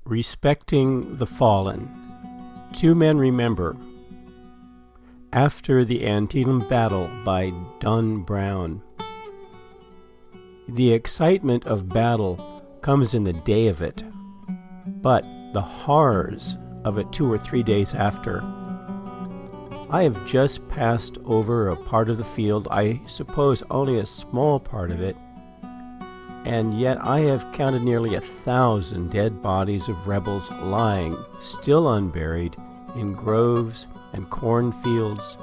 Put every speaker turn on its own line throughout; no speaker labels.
Respecting the Fallen. Two Men Remember. After the Antietam Battle by Dunn Brown. The excitement of battle comes in the day of it, but the horrors of it 2 or 3 days after. I have just passed over a part of the field, I suppose only a small part of it, and yet I have counted nearly 1,000 dead bodies of rebels lying, still unburied, in groves and cornfields,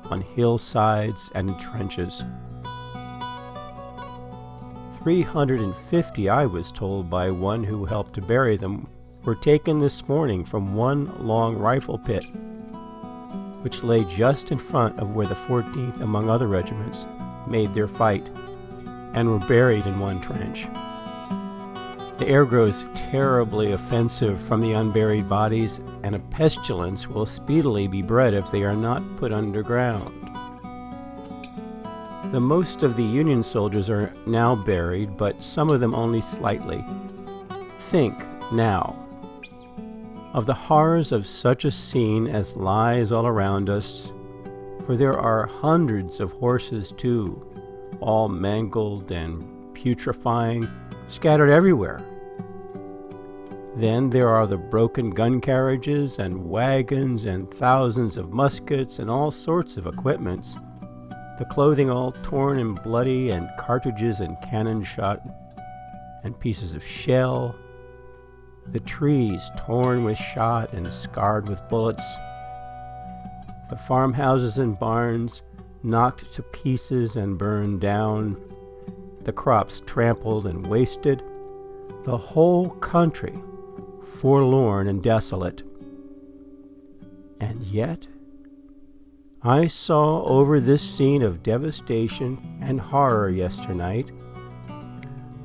on hillsides and in trenches. 350, I was told by one who helped to bury them, were taken this morning from one long rifle pit, which lay just in front of where the 14th, among other regiments, made their fight, and were buried in one trench. The air grows terribly offensive from the unburied bodies, and a pestilence will speedily be bred if they are not put underground. The most of the Union soldiers are now buried, but some of them only slightly. Think, now, of the horrors of such a scene as lies all around us, for there are hundreds of horses too, all mangled and putrefying, scattered everywhere. Then there are the broken gun carriages and wagons and thousands of muskets and all sorts of equipments, the clothing all torn and bloody, and cartridges and cannon shot and pieces of shell, the trees torn with shot and scarred with bullets, the farmhouses and barns knocked to pieces and burned down, the crops trampled and wasted, the whole country forlorn and desolate. And yet, I saw over this scene of devastation and horror yesternight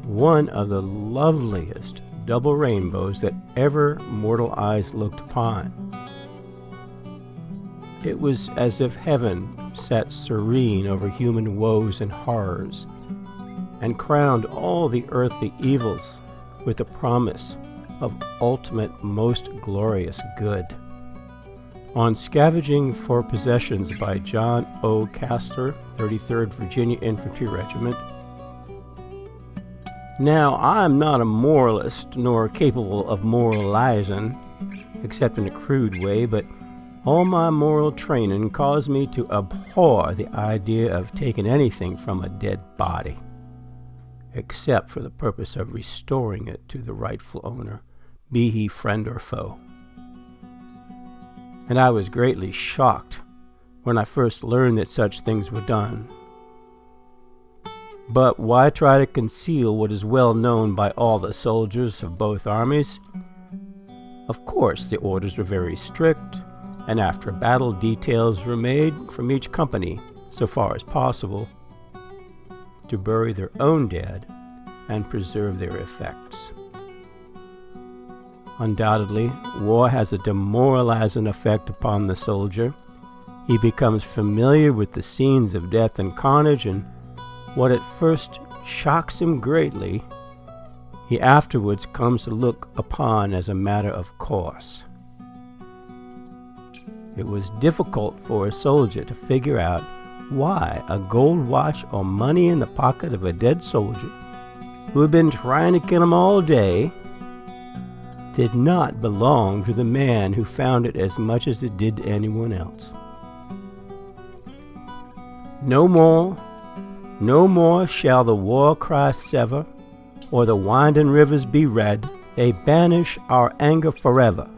one of the loveliest double rainbows that ever mortal eyes looked upon. It was as if heaven sat serene over human woes and horrors, and crowned all the earthly evils with the promise of ultimate, most glorious good. On Scavenging for Possessions by John O. Castler, 33rd Virginia Infantry Regiment. Now, I'm not a moralist, nor capable of moralizing, except in a crude way, but all my moral training caused me to abhor the idea of taking anything from a dead body, except for the purpose of restoring it to the rightful owner, be he friend or foe. And I was greatly shocked when I first learned that such things were done. But why try to conceal what is well known by all the soldiers of both armies? Of course, the orders were very strict, and after battle details were made from each company, so far as possible, to bury their own dead and preserve their effects. Undoubtedly, war has a demoralizing effect upon the soldier. He becomes familiar with the scenes of death and carnage, and what at first shocks him greatly, he afterwards comes to look upon as a matter of course. It was difficult for a soldier to figure out why a gold watch or money in the pocket of a dead soldier who had been trying to kill him all day did not belong to the man who found it as much as it did to anyone else. No more shall the war cry sever, or the winding rivers be red. They banish our anger forever.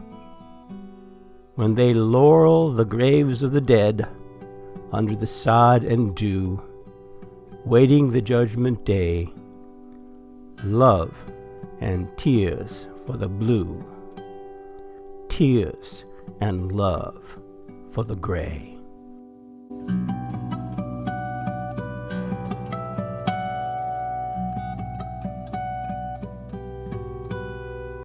When they laurel the graves of the dead under the sod and dew, waiting the judgment day, love and tears for the blue, tears and love for the gray.